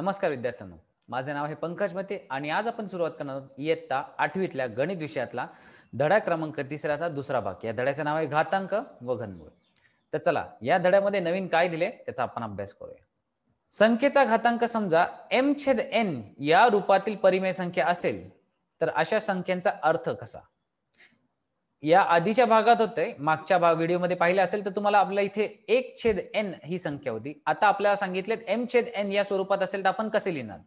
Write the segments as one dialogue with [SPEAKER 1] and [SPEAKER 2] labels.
[SPEAKER 1] नमस्कार विद्यार्थ्यांनो, माझे नाव आहे पंकज मते आणि आज आपण सुरुवात करणार आहोत इयत्ता 8वीतल्या गणित विषयातला धडा क्रमांक 3चा दुसरा भाग. या धड्याचे नाव आहे घातांक व घनमूळ. तर चला या धड्यामध्ये नवीन काय दिले त्याचा आपण अभ्यास करूया. संख्येचा घातांक समजा m/n या रूपातील परिमेय संख्या असेल तर अशा संख्यांचा अर्थ कसा. या आधीच्या भागात होते, मागच्या व्हिडिओमध्ये पाहिलं असेल तर तुम्हाला आपल्या इथे 1/n ही संख्या होती. आता आपल्याला सांगितलेत m/n या स्वरूपात असेल तर आपण कसे लिहिणार.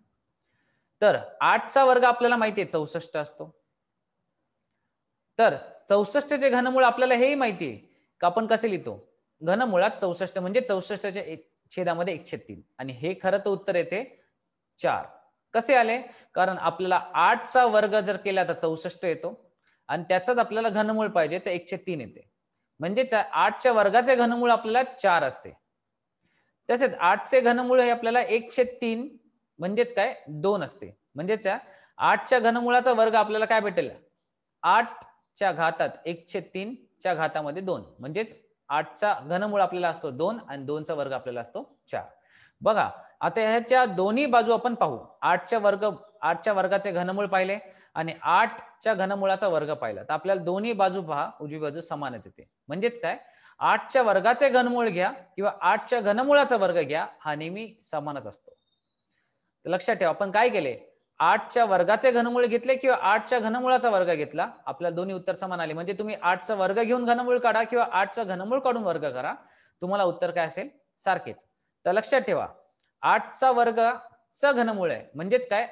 [SPEAKER 1] तर 8चा वर्ग आपल्याला माहिती आहे 64 असतो. तर 64 चे घनमूळ आपल्याला हेही माहिती आहे का आपण कसे लिहितो. घनमुळात 64 म्हणजे 64च्या छेदामध्ये 1/3 आणि हे खरं तर उत्तर येते 4. कसे आले? कारण आपल्याला 8चा वर्ग जर केला तर 64 येतो आणि त्याचाच आपल्याला घनमूळ पाहिजे तर 1/3 येते. म्हणजे 8च्या वर्गाचे घनमूळ आपल्याला 4 असते. तसेच 8चे घनमूळ हे आपल्याला 1/3 म्हणजेच काय 2 असते. म्हणजेच 8च्या घनमुळाचा वर्ग आपल्याला काय भेटेल 8च्या घातात 1/3 च्या घातामध्ये 2 म्हणजेच 8चा घनमूळ आपल्याला असतो 2 आणि 2चा वर्ग आपल्याला असतो 4. बघा आता ह्याच्या दोन्ही बाजू आपण पाहू. 8च्या वर्गाचे घनमूळ पाहिले आणि 8च्या घनमुळाचा वर्ग पाहिला तर आपल्याला दोन्ही बाजू पहा उजवी बाजू समानच येते. म्हणजेच काय 8च्या वर्गाचे घनमूळ घ्या किंवा 8च्या घनमुळाचा वर्ग घ्या हा नेहमी समानच असतो. तर लक्षात ठेवा आपण काय केले 8च्या वर्गाचे घनमूळ घेतले किंवा 8च्या घनमुळाचा वर्ग घेतला आपल्याला दोन्ही उत्तर समान आले. म्हणजे तुम्ही 8चा वर्ग घेऊन घनमूळ काढा किंवा 8चा घनमूळ काढून वर्ग करा तुम्हाला उत्तर काय असेल सारखेच. तर लक्षात ठेवा 8चा वर्गचा घनमूळ आहे म्हणजेच काय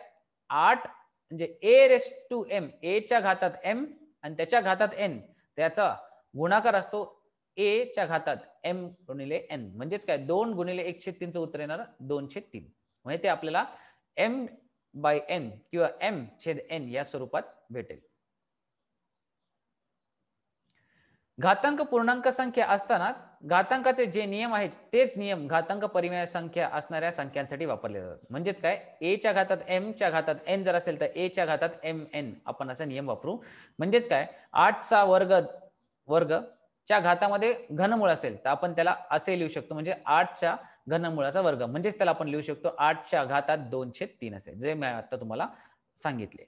[SPEAKER 1] 8 म्हणजे a⁻m a च्या घातात m आणि त्याच्या घातात n त्याचा गुणाकार असतो a च्या घातात m गुणिले n म्हणजेच काय 2 गुणिले 1/3 चं उत्तर येणार 2/3 म्हणजे ते आपल्याला m/n किंवा m/n या स्वरूपात भेटेल. घातांक पूर्णांक संख्या असताना घातांकाचे जे नियम आहेत तेच नियम घातांक परिमेय संख्या असणाऱ्या संख्यांसाठी वापरले जातात. म्हणजेच काय a च्या घातात m च्या घातात n जर असेल तर a च्या घातात mn आपण असा नियम वापरू. म्हणजेच काय 8चा वर्ग च्या घातामध्ये घनमूळ असेल तर आपण त्याला असे लिहू शकतो म्हणजे 8च्या घनमुळाचा वर्ग म्हणजेच त्याला आपण लिहू शकतो 8च्या घातात 2/3 असेल जे मी आता तुम्हाला सांगितले.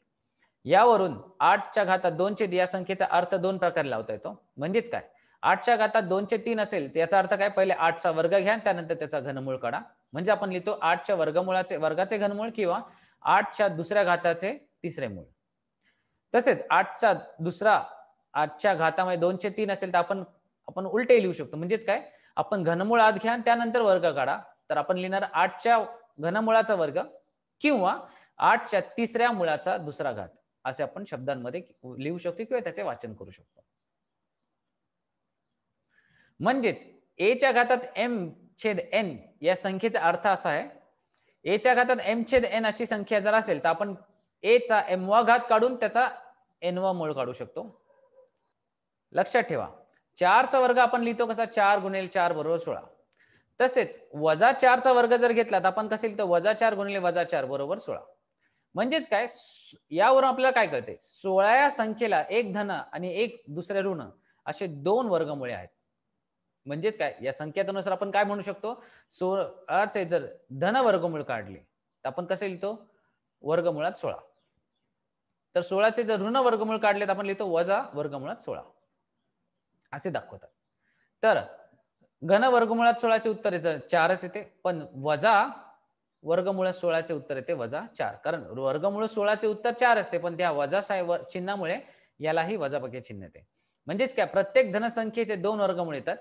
[SPEAKER 1] यावरून 8च्या घातात 2/3 या संख्येचा अर्थ दोन प्रकारे लावता येतो. म्हणजेच काय 8च्या घातात 2/3 असेल तर याचा अर्थ काय पहिले 8चा वर्ग घ्या त्यानंतर त्याचा घनमूळ काढा. म्हणजे आपण लिहितो 8च्या वर्गाचे घनमूळ किंवा 8च्या दुसऱ्या घाताचे तिसरे मूळ. तसेच 8च्या घातामध्ये 2/3 असेल तर आपण उलटे लिहू शकतो. म्हणजेच काय आपण घनमूळ आत घ्या त्यानंतर वर्ग काढा तर आपण लिहिणार 8च्या घनमुळाचा वर्ग किंवा 8च्या तिसऱ्या मुळाचा दुसरा घात असे आपण शब्दांमध्ये लिहू शकतो किंवा त्याचे वाचन करू शकतो. म्हणजेच a च्या घातात m/n या संख्येचा अर्थ असा आहे a च्या घातात m/n अशी संख्या जर असेल तर आपण a चा m वा घात काढून त्याचा n वा मूळ काढू शकतो. लक्षात ठेवा 4 चा वर्ग आपण लिहितो कसा 4 गुणिले 4 बरोबर 16. तसेच -4 चा वर्ग जर घेतला तर आपण कसे लिहितो -4 गुणिले -4 बरोबर 16. म्हणजेच काय यावरून आपल्याला काय कळते 16 या संख्येला एक धन आणि एक दुसरे ऋण असे दोन वर्गमुळे आहेत. म्हणजेच काय या संख्यानुसार आपण काय म्हणू शकतो 16चे जर धन वर्गमूळ काढले तर आपण कसे लिहितो वर्गमुळात 16. तर 16चे जर ऋण वर्गमूळ काढले तर आपण लिहितो वजा वर्गमुळात 16 असे दाखवतात. तर घन वर्गमुळात 16चे उत्तर येते 4च येते पण वजा वर्गमुळात 16चे उत्तर येते -4 कारण वर्गमूळ 16चे उत्तर 4 असते पण त्या वजा चिन्हामुळे यालाही वजाबाकी चिन्ह येते. म्हणजेच काय प्रत्येक धनसंख्येचे दोन वर्गमूळ येतात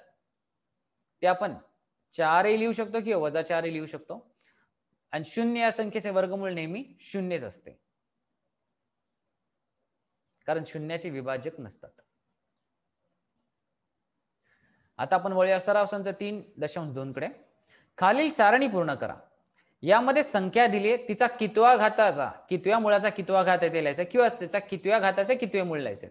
[SPEAKER 1] ते आपण 4 लिहू शकतो किंवा -4 लिहू शकतो आणि 0 या संख्येचे वर्गमूळ नेहमी 0च असते कारण शून्याचे विभाजक नसतात. आता आपण वळूया सराव संच 3.2 कडे. खालील सारणी पूर्ण करा. यामध्ये संख्या दिली आहे तिचा कितव्या घाताचा कितव्या मुळाचा कितवा घात येते लिहायचा किंवा त्याचा कितव्या घाताचे कितवे मूळ लिहायचे.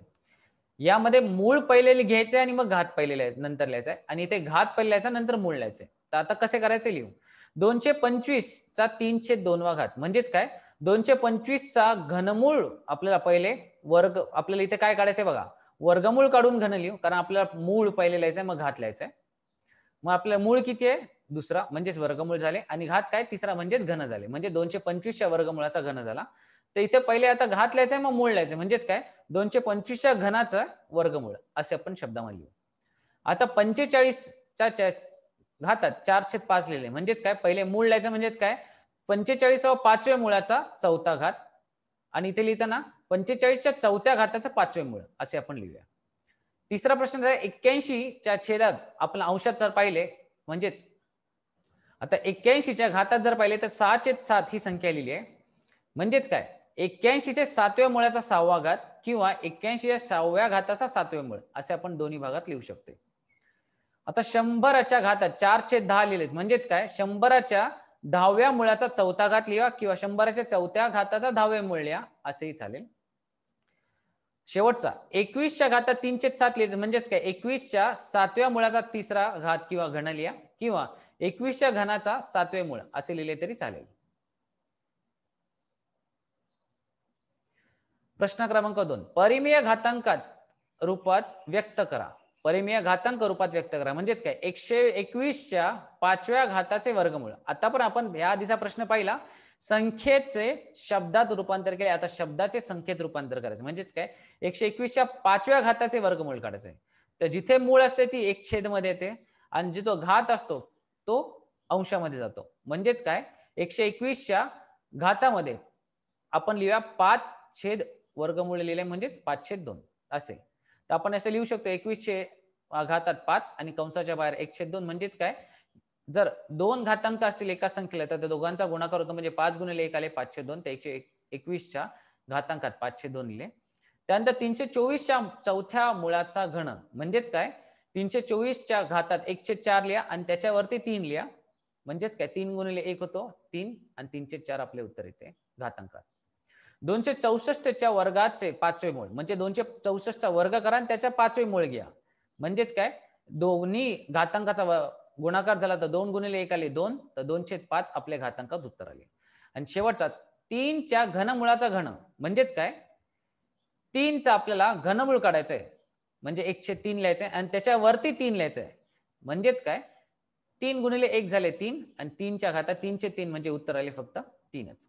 [SPEAKER 1] यामध्ये मूळ पहिले घ्यायचे आणि मग घात पहिले नंतर लिहायचा आणि इथे घात पहिले लिहायचा नंतर मूळ लिहायचे. तर आता कसे करायचे ते लिहू. 225 चा 3/2 घात म्हणजेच काय 225 चा घनमूळ आपल्याला पहिले वर्ग आपल्याला इथे काय काढायचंय बघा वर्गमूळ काढून घन लिहू कारण आपल्याला मूळ पहिले लिहायचंय मग घात लिहायचंय. मग आपल्याला मूळ किती आहे दुसरा म्हणजेच वर्गमूळ झाले आणि घात काय तिसरा म्हणजेच घन झाले. म्हणजे 225च्या वर्गमूळाचा घन झाला. तर इथे पहिले आता घात लिहायचंय मग मूळ लिहायचंय म्हणजेच काय 225च्या घनाचं वर्गमूळ असे आपण शब्दामध्ये लिहू. आता 45च्या घातात 4/5 लिहिले म्हणजेच काय पहिले मूळ लिहायचं म्हणजेच काय 45व्या पाचव्या मुळाचा चौथा घात आणि इथे लिहिताना 45च्या चौथ्या घाताचं पाचवे मूळ असे आपण लिहूया. तिसरा प्रश्न आहे 81च्या छेदात आपण अंशात जर पाहिले म्हणजेच आता 81च्या घातात जर पाहिले तर 6/7 ही संख्या लिहिली आहे. म्हणजेच काय 81च्या 7व्या मुळाचा 6वा घात किंवा 81च्या 6व्या घाताचा 7वे मूळ असे आपण दोन्ही भागात लिहू शकतो. आता 100च्या घातात 4/10 लिहिलेत म्हणजेच काय 100च्या 10व्या मुळाचा चौथा घात लिहा किंवा 100च्या चौथ्या घाताचा 10वे मूळ लिहा असेही चालेल. शेवटचा 21च्या घातात 3/7 लिहिलेत म्हणजेच काय 21च्या 7व्या मुळाचा तिसरा घात किंवा घन लिहा किंवा 21च्या घनाचा 7वे मूळ असे लिहिले तरी चालेल. प्रश्न क्रमांक 2 परिमेय घातांकात रूपात व्यक्त करा. परिमेय घातांक रूपात व्यक्त करा म्हणजेच काय 121च्या 5व्या घाताचे वर्गमूळ. आता पण आपण या आधीचा प्रश्न पाहिला संख्येचे शब्दात रूपांतर केले आता शब्दाचे संख्येत रूपांतर करायचं म्हणजेच काय 121च्या 5व्या घाताचे वर्गमूळ काढायचे. तर जिथे मूळ असते ती 1 मध्ये येते आणि जो घात असतो तो अंशामध्ये जातो. म्हणजेच काय 121च्या घातामध्ये आपण लिहूया 5 वर्गमूळ लिहिले म्हणजेच 5/2 असे. तर आपण असं लिहू शकतो 21चे घातात 5 आणि कंसाच्या बाहेर 1/2 म्हणजेच काय जर 2 घातांक असतील एका संख्येला तर त्या दोघांचा गुणाकार होतो म्हणजे 5 गुणिले 1 आले 5/2 तर 121च्या घातांकात 5/2 लिहिले. त्यानंतर 324च्या चौथ्या मुळाचा घन म्हणजेच काय 324च्या घातात 1/4 लिहा आणि त्याच्यावरती 3 लिहा म्हणजेच काय 3 गुणिले 1 होतो 3 आणि 3/4 आपले उत्तर येते घातांकात. 264च्या वर्गाचे 5वे मूळ म्हणजे 264चा वर्ग करा आणि त्याच्या 5वे मूळ घ्या म्हणजेच काय दोन्ही घातांकाचा गुणाकार झाला तर 2 गुणिले 1 आले 2 तर 2/5 आपल्या घातांकात उत्तर आले. आणि शेवटचा 3च्या घनमुळाचा घन म्हणजेच काय 3चा आपल्याला घनमूळ काढायचं आहे म्हणजे 1/3 लिहायचंय आणि त्याच्यावरती 3 लिहायचंय म्हणजेच काय 3 गुणिले 1 झाले 3 आणि 3च्या घातात 3/3 म्हणजे उत्तर आले फक्त 3च.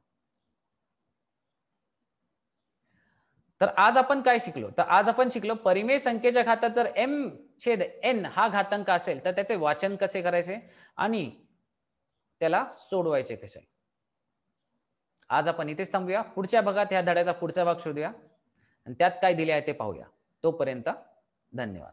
[SPEAKER 1] तर आज आपण काय शिकलो तर आज आपण शिकलो परिमेय संख्येच्या घातात जर m/n हा घातांक असेल तर त्याचे वाचन कसे करायचे आणि त्याला सोडवायचे कसे. आज आपण इथेच थांबूया. पुढच्या भागात ह्या धड्याचा पुढचा भाग शोधूया आणि त्यात काय दिले आहे ते पाहूया. तोपर्यंत धन्यवाद.